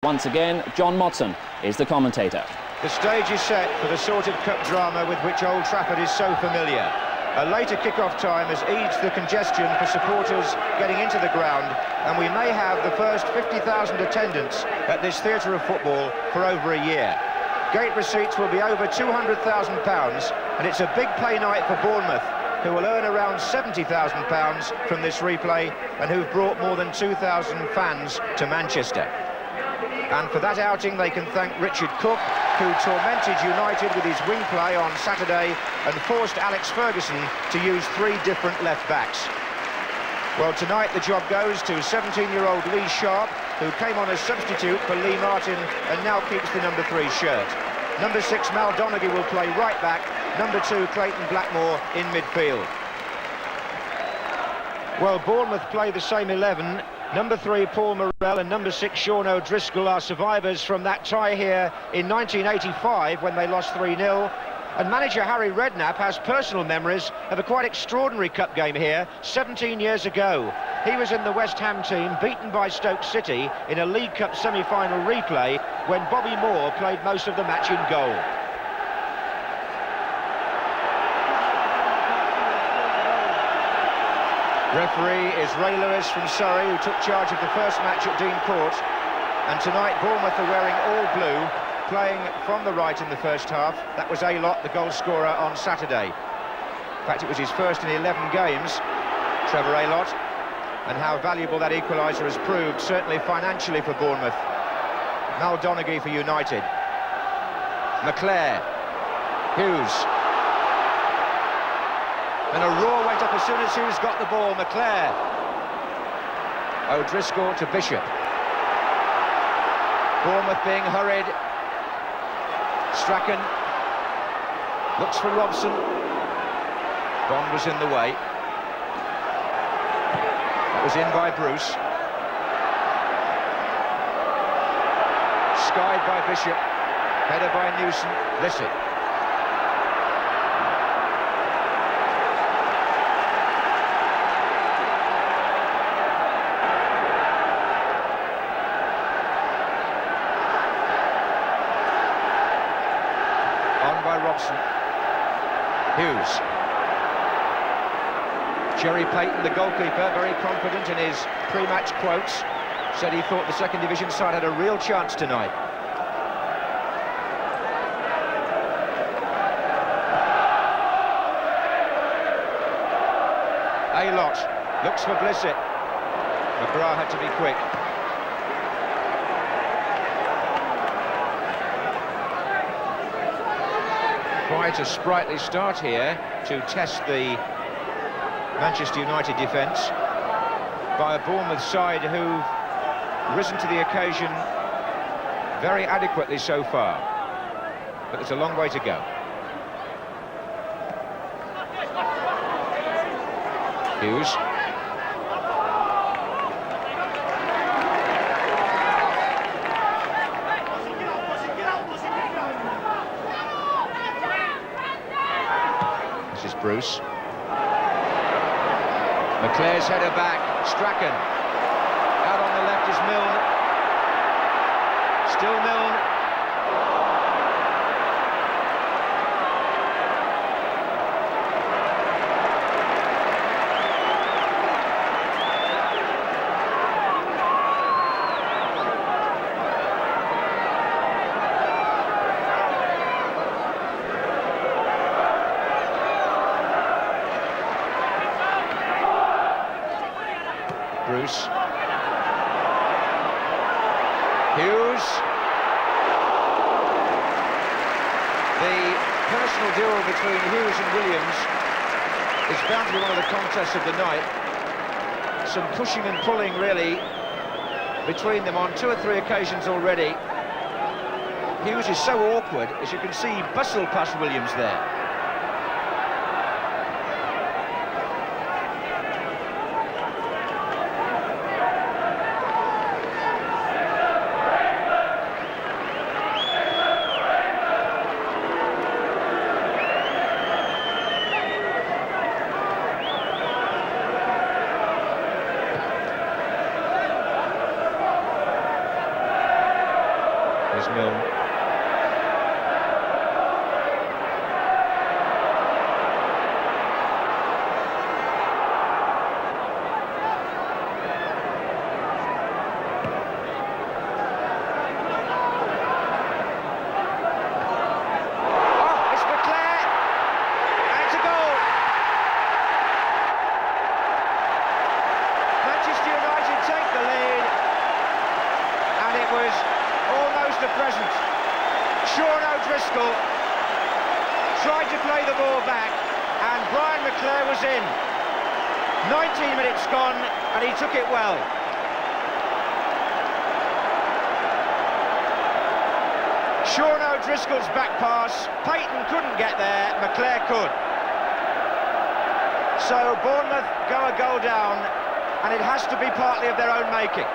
Once again, John Motson is the commentator. The stage is set for the sort of cup drama with which Old Trafford is so familiar. A later kick-off time has eased the congestion for supporters getting into the ground, and we may have the first 50,000 attendants at this theatre of football for over a year. Gate receipts will be over £200,000, and it's a big pay night for Bournemouth, who will earn around £70,000 from this replay and who've brought more than 2,000 fans to Manchester. And for that outing they can thank Richard Cook, who tormented United with his wing play on Saturday and forced Alex Ferguson to use 3 different left-backs. Well, tonight the job goes to 17-year-old Lee Sharp, who came on as substitute for Lee Martin and now keeps the number 3 shirt. Number 6, Mal Donaghy, will play right back. Number 2, Clayton Blackmore in midfield. Well, Bournemouth play the same 11. Number 3, Paul Morrell, and number 6, Sean O'Driscoll, are survivors from that tie here in 1985 when they lost 3-0. And manager Harry Redknapp has personal memories of a quite extraordinary cup game here 17 years ago. He was in the West Ham team, beaten by Stoke City in a League Cup semi-final replay when Bobby Moore played most of the match in goal. Referee is Ray Lewis from Surrey, who took charge of the first match at Dean Court. And tonight Bournemouth are wearing all blue, playing from the right in the first half. That was Alott, the goal scorer on Saturday. In fact, it was his first in 11 games, Trevor Alott. And how valuable that equaliser has proved, certainly financially for Bournemouth. Mal Donaghy for United. McClare. Hughes. And a roar went up as soon as Hughes got the ball. McClare. O'Driscoll to Bishop. Bournemouth being hurried. Strachan looks for Robson. Bond was in the way. That was in by Bruce. Skied by Bishop. Header by Newson. Lissett. Robson. Hughes. Jerry Payton, the goalkeeper, very confident in his pre-match quotes, said he thought the second division side had a real chance tonight. Alott looks for Blissett. McGrath had to be quick. Quite a sprightly start here to test the Manchester United defence by a Bournemouth side who've risen to the occasion very adequately so far. But there's a long way to go. Hughes. This is Bruce. McClare's header back. Strachan. Out on the left is Milne. Still Milne. Bruce. Hughes. The personal duel between Hughes and Williams is bound to be one of the contests of the night. Some pushing and pulling, really, between them on 2 or 3 occasions already. Hughes is so awkward, as you can see, he bustled past Williams there. is Milne. Present. Sean O'Driscoll tried to play the ball back and Brian McClair was in. 19 minutes gone and he took it well. Sean O'Driscoll's back pass, Payton couldn't get there, McClair could. So Bournemouth go a goal down and it has to be partly of their own making.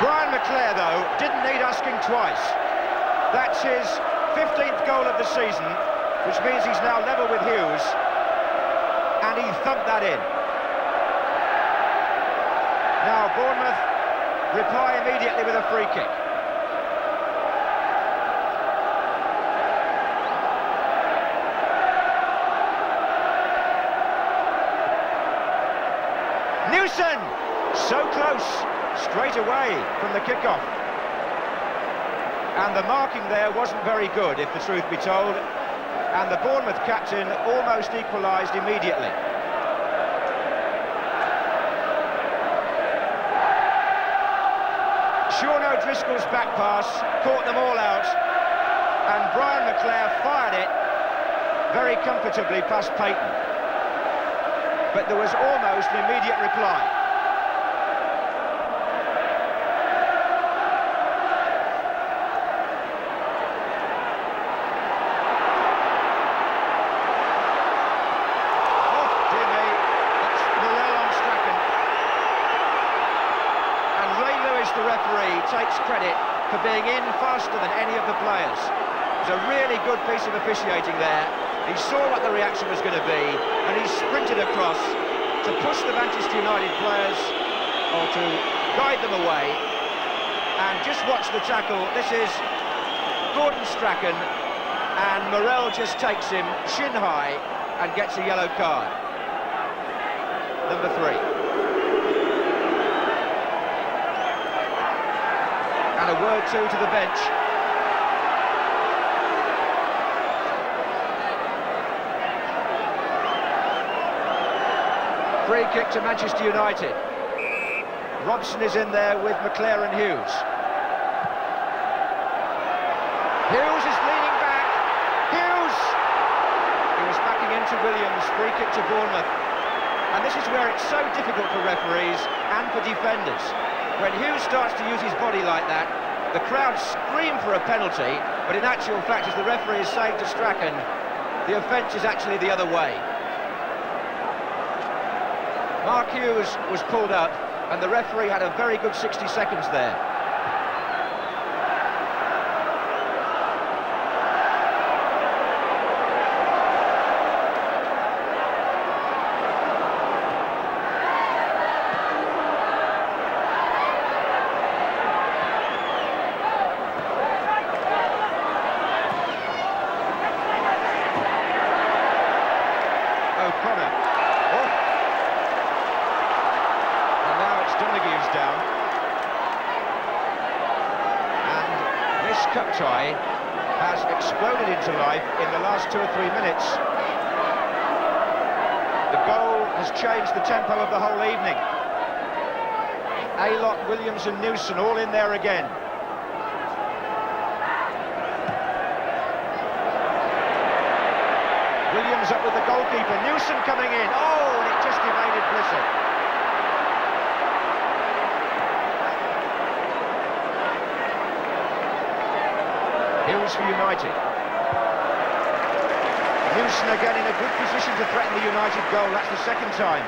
Brian McClair, though, didn't need asking twice. That's his 15th goal of the season, which means he's now level with Hughes, and he thumped that in. Now Bournemouth reply immediately with a free kick. Newson! So close! Straight away from the kickoff. And the marking there wasn't very good, if the truth be told. And the Bournemouth captain almost equalised immediately. Sean O'Driscoll's back pass caught them all out. And Brian McClair fired it very comfortably past Payton. But there was almost an immediate reply. The referee takes credit for being in faster than any of the players. It was a really good piece of officiating there. He saw what the reaction was going to be and he sprinted across to push the Manchester United players or to guide them away. And just watch the tackle. This is Gordon Strachan and Morel just takes him shin high and gets a yellow card. Number 3. And a word too to the bench. Free kick to Manchester United. Robson is in there with McClair and Hughes. Hughes is leaning back. Hughes! He was backing into Williams. Free kick to Bournemouth. And this is where it's so difficult for referees and for defenders. When Hughes starts to use his body like that, the crowd scream for a penalty, but in actual fact, as the referee is saying to Strachan, the offence is actually the other way. Mark Hughes was pulled up, and the referee had a very good 60 seconds there. Cup tie has exploded into life in the last 2 or 3 minutes. The goal has changed the tempo of the whole evening. Aylott, Williams and Newson all in there again. Williams up with the goalkeeper, Newson coming in. Oh, and it just evaded Blissett. Hughes for United. Newson again in a good position to threaten the United goal. That's the second time.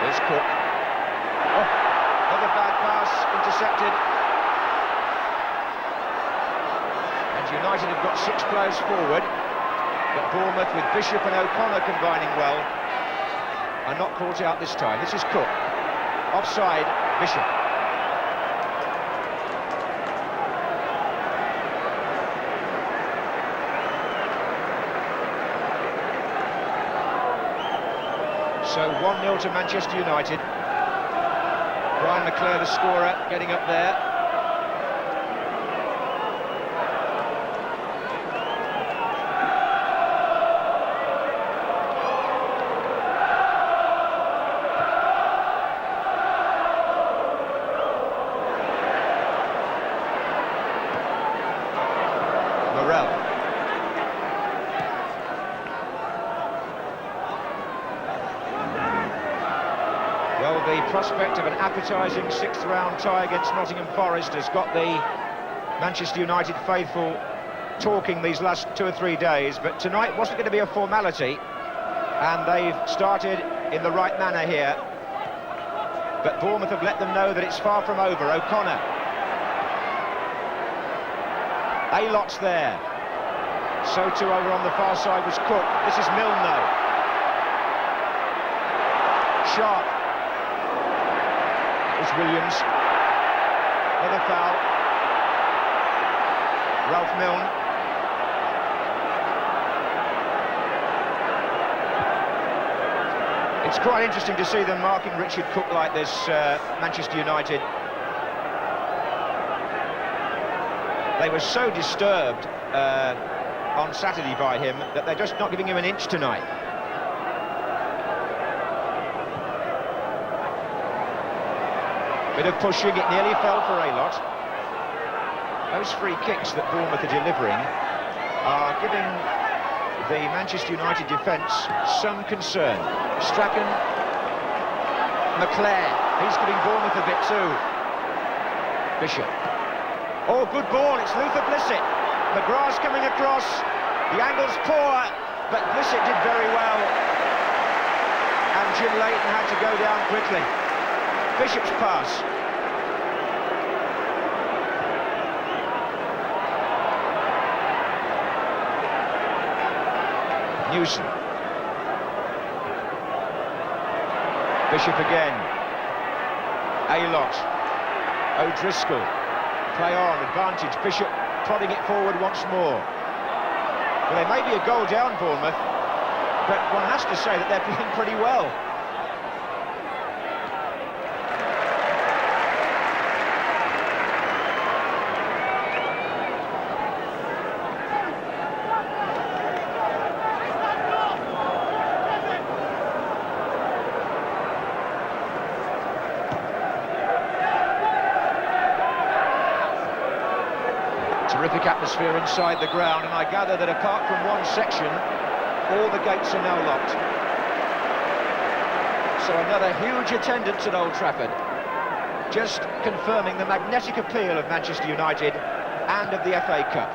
Here's Cook. Oh, another bad pass intercepted. And United have got 6 players forward, but Bournemouth with Bishop and O'Connor combining well. are not caught out this time. This is Cook. Offside, Bishop. So 1-0 to Manchester United. Brian McClare, the scorer, getting up there. Morel. Well, the prospect of an appetising sixth-round tie against Nottingham Forest has got the Manchester United faithful talking these last 2 or 3 days, but tonight wasn't going to be a formality, and they've started in the right manner here. But Bournemouth have let them know that it's far from over. O'Connor. Alot's there. So too over on the far side was Cook. This is Milne though. Sharp. It's Williams. Another foul. Ralph Milne. It's quite interesting to see them marking Richard Cook like this, Manchester United. They were so disturbed on Saturday by him that they're just not giving him an inch tonight. Bit of pushing, it nearly fell for Alot. Those free kicks that Bournemouth are delivering are giving the Manchester United defence some concern. Strachan, McClare, he's giving Bournemouth a bit too. Bishop. Oh, good ball, it's Luther Blissett. McGrath's coming across, the angle's poor, but Blissett did very well. And Jim Leighton had to go down quickly. Bishop's pass. Newson. Bishop again. Alot. O'Driscoll. Play on, advantage. Bishop prodding it forward once more. Well, they may be a goal down, Bournemouth, but one has to say that they're playing pretty well. Terrific atmosphere inside the ground, and I gather that apart from one section, all the gates are now locked. So another huge attendance at Old Trafford, just confirming the magnetic appeal of Manchester United and of the FA Cup.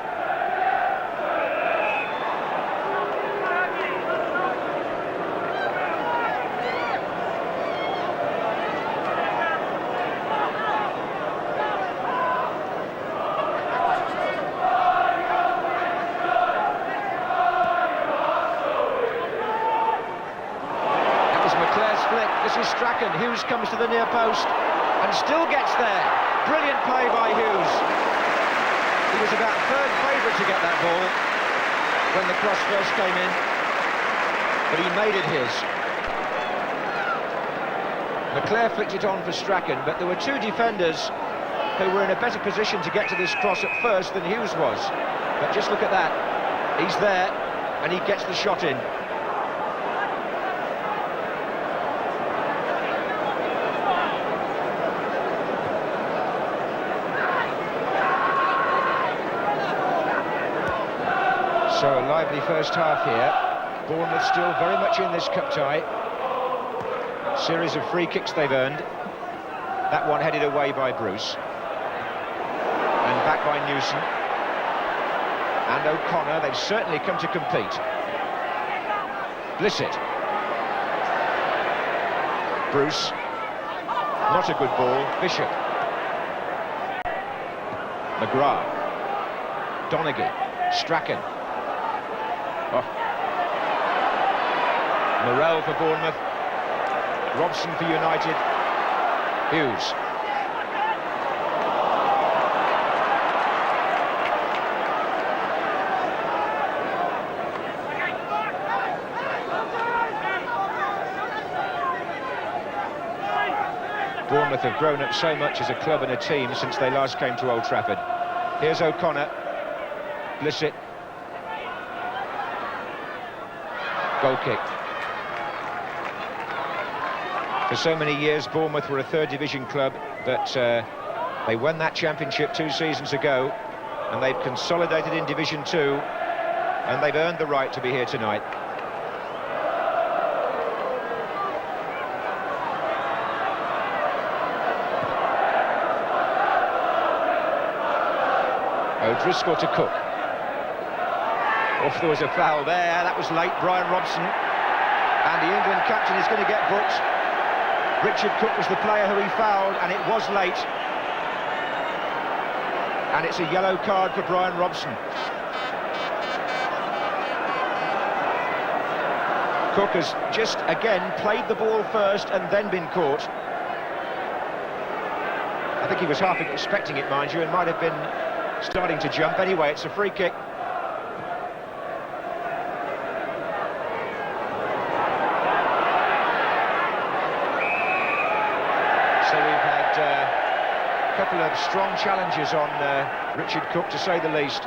This is Strachan. Hughes comes to the near post and still gets there. Brilliant play by Hughes. He was about third favourite to get that ball when the cross first came in, but he made it his. McClare flicked it on for Strachan, but there were two defenders who were in a better position to get to this cross at first than Hughes was. But just look at that. He's there and he gets the shot in. So a lively first half here. Bournemouth still very much in this cup tie. Series of free kicks they've earned. That one headed away by Bruce. And back by Newson. And O'Connor, they've certainly come to compete. Blissett. Bruce. Not a good ball. Bishop. McGrath. Donaghy. Strachan. Oh. Morel for Bournemouth. Robson for United. Hughes. Bournemouth have grown up so much as a club and a team since they last came to Old Trafford. Here's O'Connor. Blissett. Goal kick. For so many years, Bournemouth were a third division club, but they won that championship 2 seasons ago, and they've consolidated in Division 2, and they've earned the right to be here tonight. O'Driscoll to Cook. There was a foul there, that was late, Brian Robson. And the England captain is going to get booked. Richard Cook was the player who he fouled, and it was late. And it's a yellow card for Brian Robson. Cook has just, again, played the ball first and then been caught. I think he was half expecting it, mind you, and might have been starting to jump. Anyway, it's a free kick. So we've had a couple of strong challenges on Richard Cook, to say the least.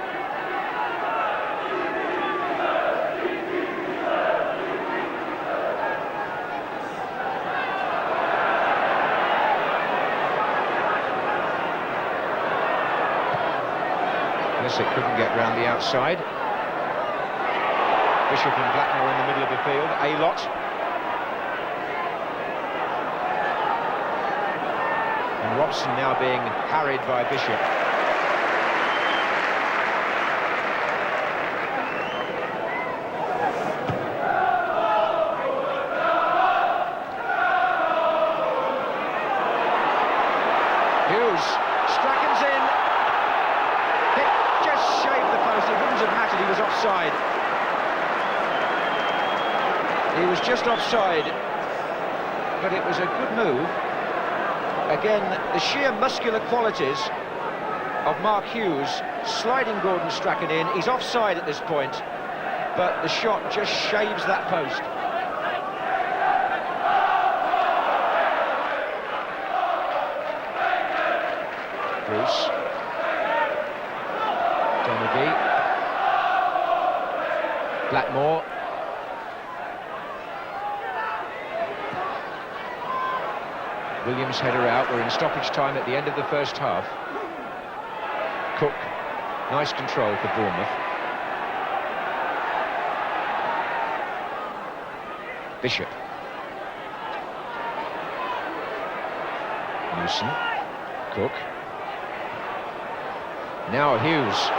Blissett couldn't get round the outside. Bishop and Blackmore in the middle of the field. A-Lot. And Robson now being harried by Bishop. Hughes. Strachan's in. It just shaved the post. It wouldn't have mattered. He was offside. He was just offside. But it was a good move. Again, the sheer muscular qualities of Mark Hughes sliding Gordon Strachan in. He's offside at this point, but the shot just shaves that post. Bruce. Donaghy. Blackmore. Williams header out. We're in stoppage time at the end of the first half. Cook, nice control for Bournemouth. Bishop. Newson. Cook. Now Hughes.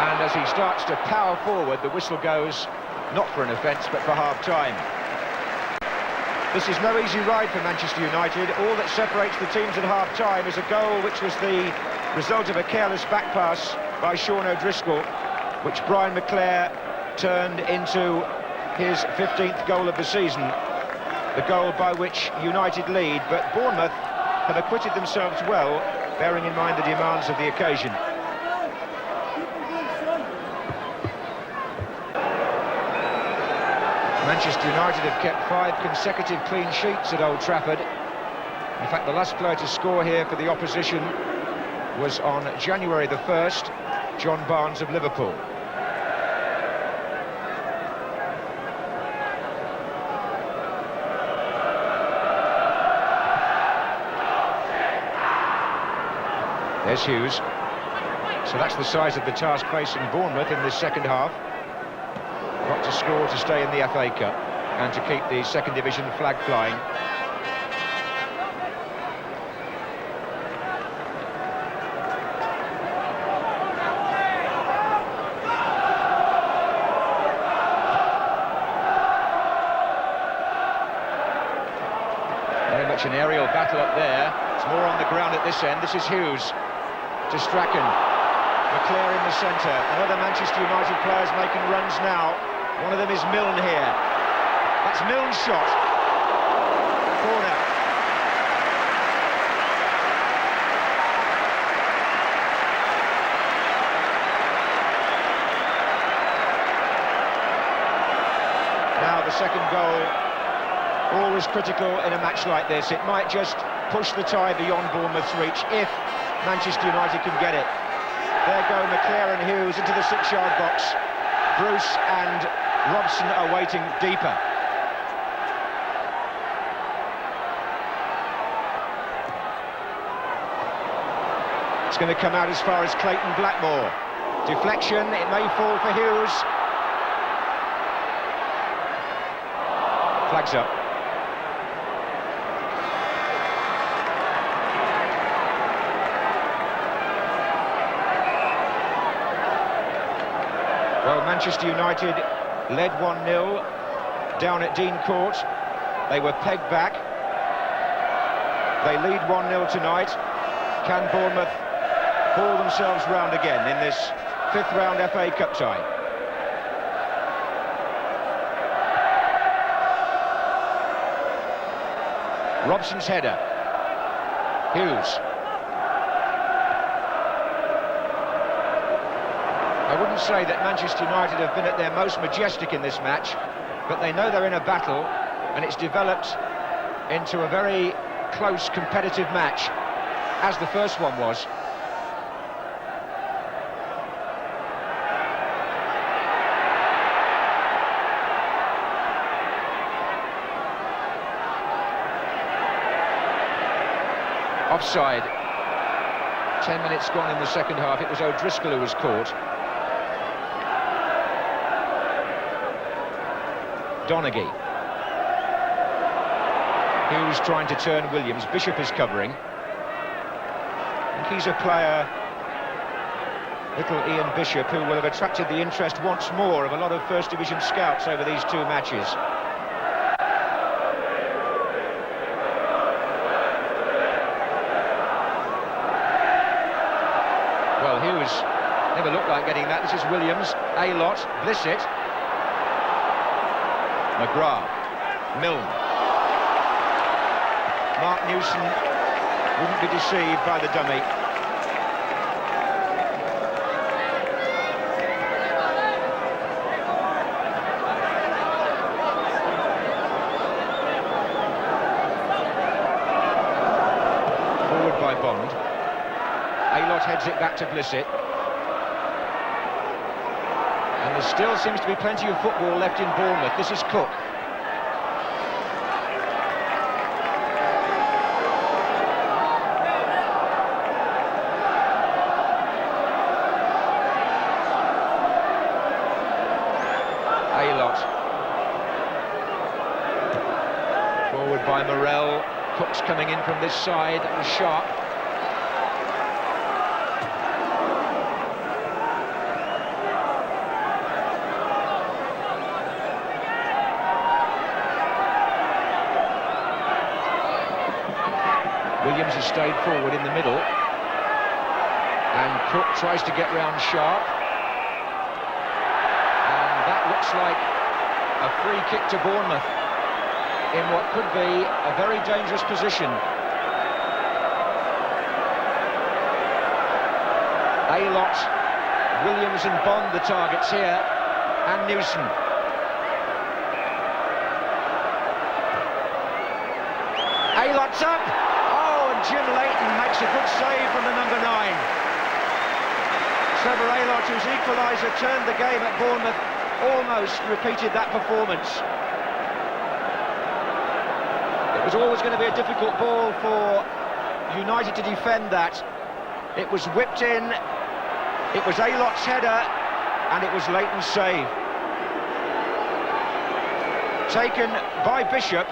And as he starts to power forward, the whistle goes, not for an offence, but for half-time. This is no easy ride for Manchester United. All that separates the teams at half-time is a goal which was the result of a careless back pass by Sean O'Driscoll, which Brian McClare turned into his 15th goal of the season, the goal by which United lead. But Bournemouth have acquitted themselves well, bearing in mind the demands of the occasion. Manchester United have kept 5 consecutive clean sheets at Old Trafford. In fact, the last player to score here for the opposition was on January the 1st, John Barnes of Liverpool. There's Hughes. So that's the size of the task facing Bournemouth in this second half. Got to score to stay in the FA Cup and to keep the second division flag flying. Very much an aerial battle up there. It's more on the ground at this end. This is Hughes to Strachan. McClare in the centre. Another Manchester United players making runs now. One of them is Milne here. That's Milne's shot. second goal, always critical in a match like this. It might just push the tie beyond Bournemouth's reach if Manchester United can get it. There go McClare and Hughes into the 6-yard box. Bruce and Robson are waiting deeper. It's going to come out as far as Clayton Blackmore. Deflection, it may fall for Hughes. Flags up. Well, Manchester United led 1-0 down at Dean Court. They were pegged back. They lead 1-0 tonight. Can Bournemouth haul themselves round again in this 5th round FA Cup tie? Robson's header. Hughes. I wouldn't say that Manchester United have been at their most majestic in this match, but they know they're in a battle, and it's developed into a very close, competitive match, as the first one was. Offside. 10 minutes gone in the second half. It was O'Driscoll who was caught. Donaghy. Hughes trying to turn Williams. Bishop is covering. I think he's a player, little Ian Bishop, who will have attracted the interest once more of a lot of First Division scouts over these 2 matches. Well, Hughes never looked like getting that. This is Williams, Aylott, Blissett, McGrath, Milne. Mark Newson wouldn't be deceived by the dummy. Forward by Bond. Aylott heads it back to Blissett. And there still seems to be plenty of football left in Bournemouth. This is Cook. Aylott. Forward by Morel. Cook's coming in from this side. That was sharp. Williams has stayed forward in the middle, and Cook tries to get round Sharp, and that looks like a free kick to Bournemouth in what could be a very dangerous position. Aylott, Williams and Bond the targets here, and Newson. Aylott's up! Jim Leighton makes a good save from the number 9. Trevor Aylott, whose equaliser turned the game at Bournemouth, almost repeated that performance. It was always going to be a difficult ball for United to defend that. It was whipped in, it was Aylott's header, and it was Leighton's save. Taken by Bishop.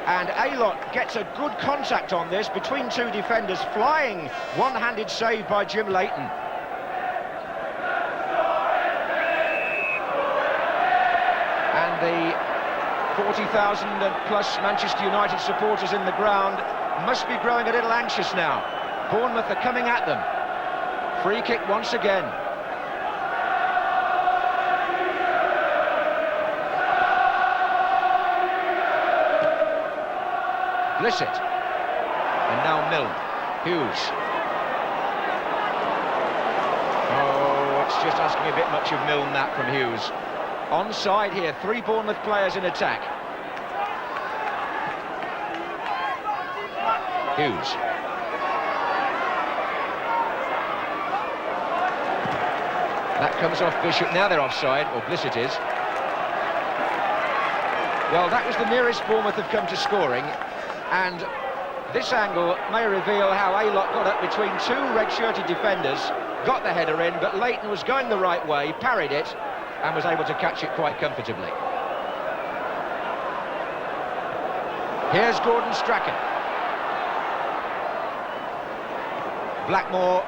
And Aylott gets a good contact on this between 2 defenders, flying one-handed save by Jim Leighton. And the 40,000 plus Manchester United supporters in the ground must be growing a little anxious now. Bournemouth are coming at them. Free kick once again. Blissett, and now Milne. Hughes. Oh, it's just asking a bit much of Milne, that, from Hughes. Onside here, 3 Bournemouth players in attack. Hughes. That comes off Bishop. Now they're offside, or Bliss it is. Well, that was the nearest Bournemouth have come to scoring, and this angle may reveal how Aylott got up between 2 red-shirted defenders, got the header in, but Leighton was going the right way, parried it, and was able to catch it quite comfortably. Here's Gordon Strachan. Blackmore.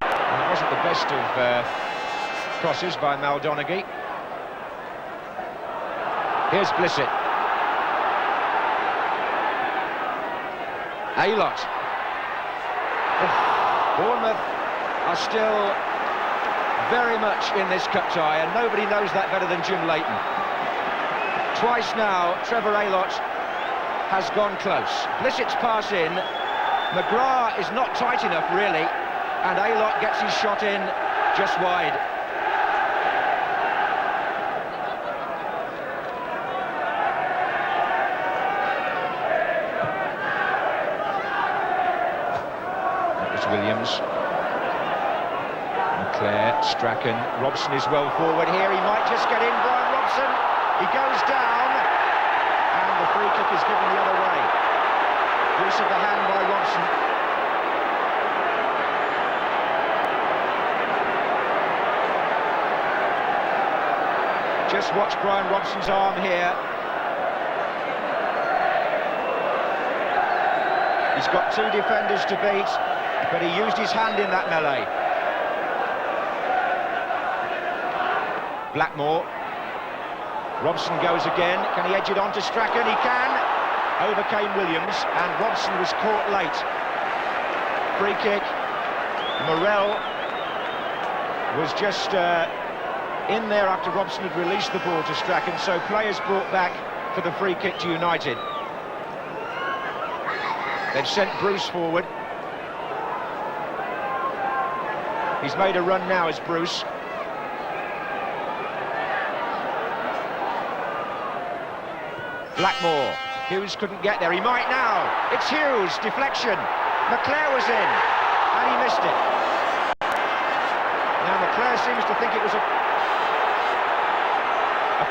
Well, it wasn't the best of crosses by Maldonaghy. Here's Blissett. Aylott. Bournemouth are still very much in this cup tie, and nobody knows that better than Jim Leighton. Twice now, Trevor Aylott has gone close. Blissett's pass in. McGrath is not tight enough, really, and Aylott gets his shot in just wide. Williams, McClare, Strachan, Robson is well forward here, he might just get in, Brian Robson, he goes down, and the free kick is given the other way. Use of the hand by Robson. Just watch Brian Robson's arm here. He's got 2 defenders to beat, but he used his hand in that melee. Blackmore. Robson goes again. Can he edge it on to Strachan? He can. Overcame Williams, and Robson was caught late. Free kick. Morel was just in there after Robson had released the ball to Strachan, so players brought back for the free kick to United. They've sent Bruce forward. He's made a run now as Bruce. Blackmore. Hughes couldn't get there. He might now. It's Hughes. Deflection. McClare was in, and he missed it. Now McClare seems to think it was a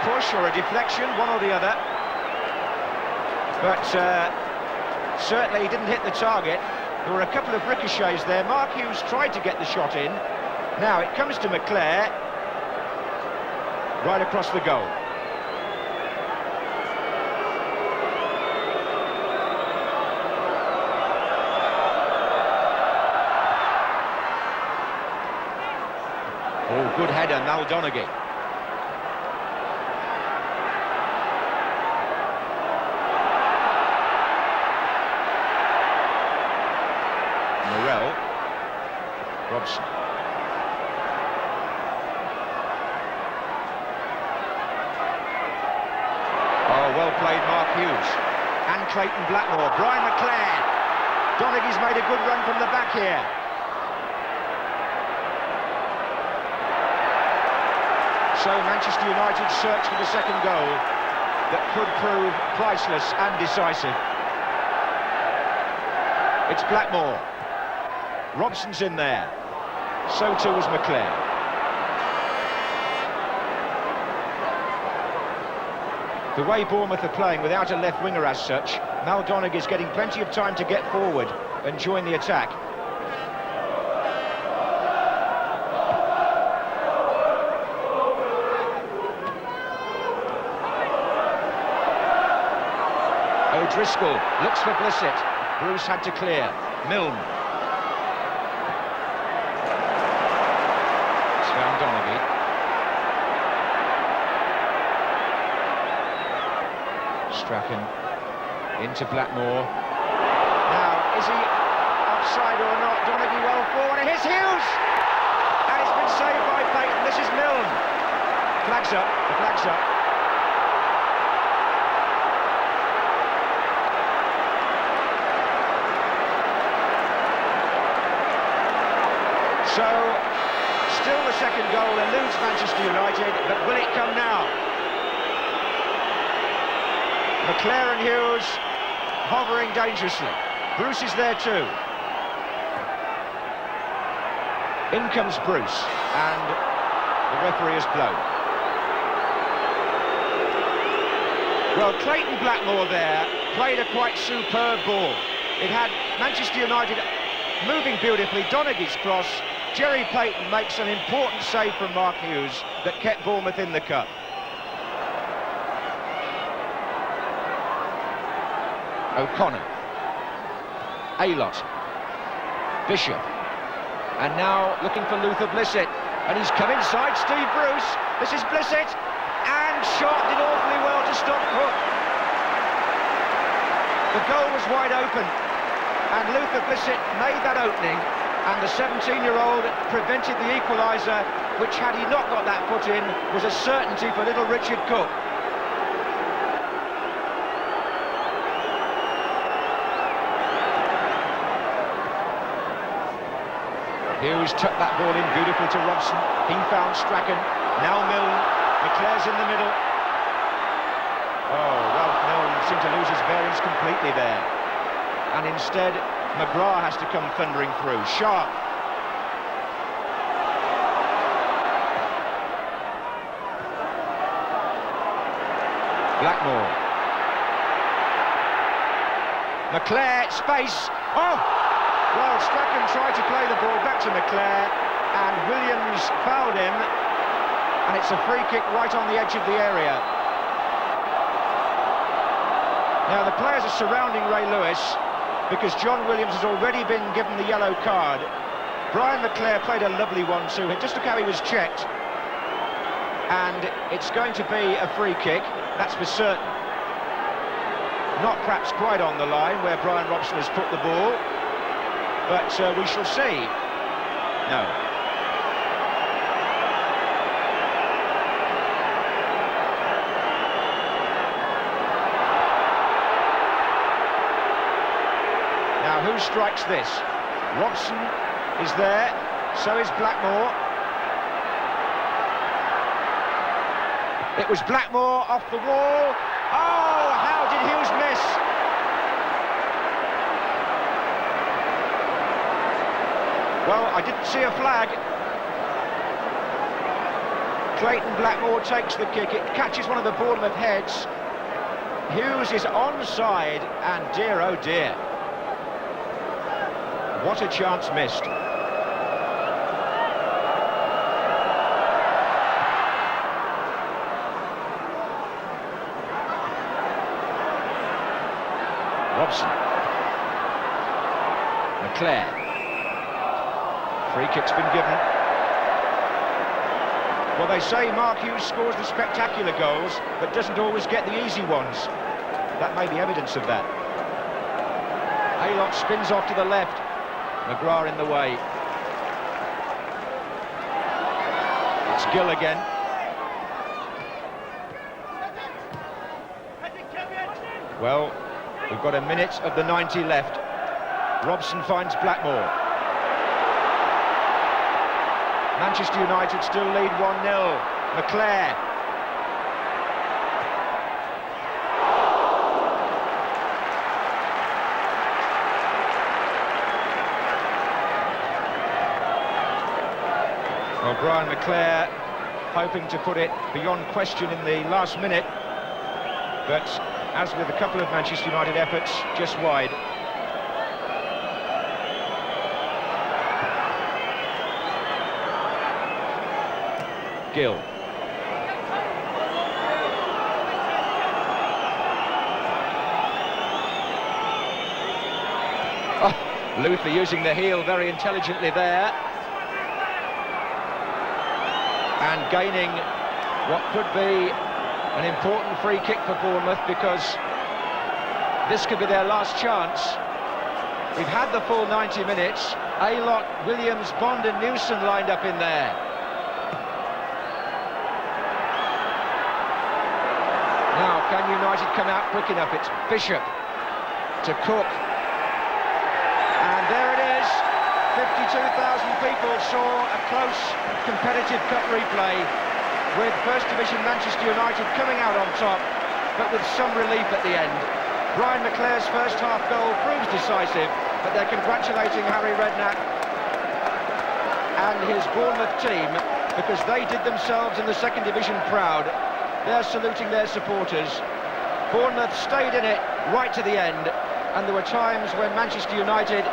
push or a deflection, one or the other. But certainly he didn't hit the target. There were a couple of ricochets there. Mark Hughes tried to get the shot in. Now it comes to McClare, right across the goal. Oh, good header, Maldonaghy. Robson. Oh, well played, Mark Hughes. And Clayton Blackmore. Brian McClare. Donaghy's made a good run from the back here. So Manchester United search for the second goal that could prove priceless and decisive. It's Blackmore. Robson's in there. So too was McClare. The way Bournemouth are playing without a left winger as such, Maldonaghy is getting plenty of time to get forward and join the attack. O'Driscoll looks for Blissett. Bruce had to clear. Milne. Donaghy. Strachan into Blackmore. Now, is he offside or not? Donaghy well forward, and here's Hughes! And it's been saved by Payton. This is Milne. Flag's up, the flag's up. second goal eludes Manchester United, but will it come now? McClare and Hughes hovering dangerously. Bruce is there too. In comes Bruce, and the referee has blown. Well, Clayton Blackmore there played a quite superb ball. It had Manchester United moving beautifully. Donaghy's cross. Jerry Payton makes an important save from Mark Hughes that kept Bournemouth in the cup. O'Connor. Aylott. Bishop. And now looking for Luther Blissett. And he's come inside Steve Bruce. This is Blissett. And shot did awfully well to stop Cook. The goal was wide open. And Luther Blissett made that opening. And the 17-year-old prevented the equaliser, which, had he not got that put in, was a certainty for little Richard Cook. Hughes tucked that ball in beautifully to Robson. He found Strachan. Now Milne. McClare's in the middle. Oh, Ralph Milne seemed to lose his bearings completely there. And instead, McGrath has to come thundering through. Sharp. Blackmore. McClare, space. Oh! Well, Strachan tried to play the ball back to McClare, and Williams fouled him, and it's a free kick right on the edge of the area. Now, the players are surrounding Ray Lewis, because John Williams has already been given the yellow card. Brian McClare played a lovely one too. Just look how he was checked. And it's going to be a free kick, that's for certain. Not perhaps quite on the line where Brian Robson has put the ball, but we shall see. No. Now, who strikes this? Robson is there, so is Blackmore. It was Blackmore off the wall. Oh, how did Hughes miss? Well, I didn't see a flag. Clayton Blackmore takes the kick. It catches one of the Bournemouth heads. Hughes is onside, and dear, oh dear. What a chance missed. Robson. McClare. Free kick's been given. Well, they say Mark Hughes scores the spectacular goals, but doesn't always get the easy ones. That may be evidence of that. Aylott spins off to the left. McGrath in the way. It's Gill again. Well, we've got a minute of the 90 left. Robson finds Blackmore. Manchester United still lead 1-0. McClare. Well, Brian McClare hoping to put it beyond question in the last minute, but as with a couple of Manchester United efforts, just wide. Gill. Oh, Luther using the heel very intelligently there. And gaining what could be an important free kick for Bournemouth, because this could be their last chance. We've had the full 90 minutes. Aylott, Williams, Bond and Newson lined up in there. Now, can United come out quick enough? It's Bishop to Cook. And there it is. 52,000 people saw a close competitive cup replay with First Division Manchester United coming out on top, but with some relief at the end. Brian McClare's first half goal proves decisive, but they're congratulating Harry Redknapp and his Bournemouth team because they did themselves in the second division proud. They're saluting their supporters. Bournemouth stayed in it right to the end, and there were times when Manchester United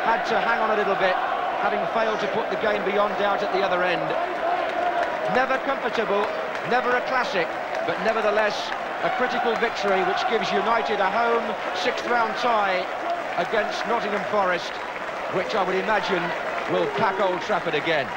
had to hang on a little bit, having failed to put the game beyond doubt at the other end. Never comfortable, never a classic, but nevertheless a critical victory which gives United a home sixth-round tie against Nottingham Forest, which I would imagine will pack Old Trafford again.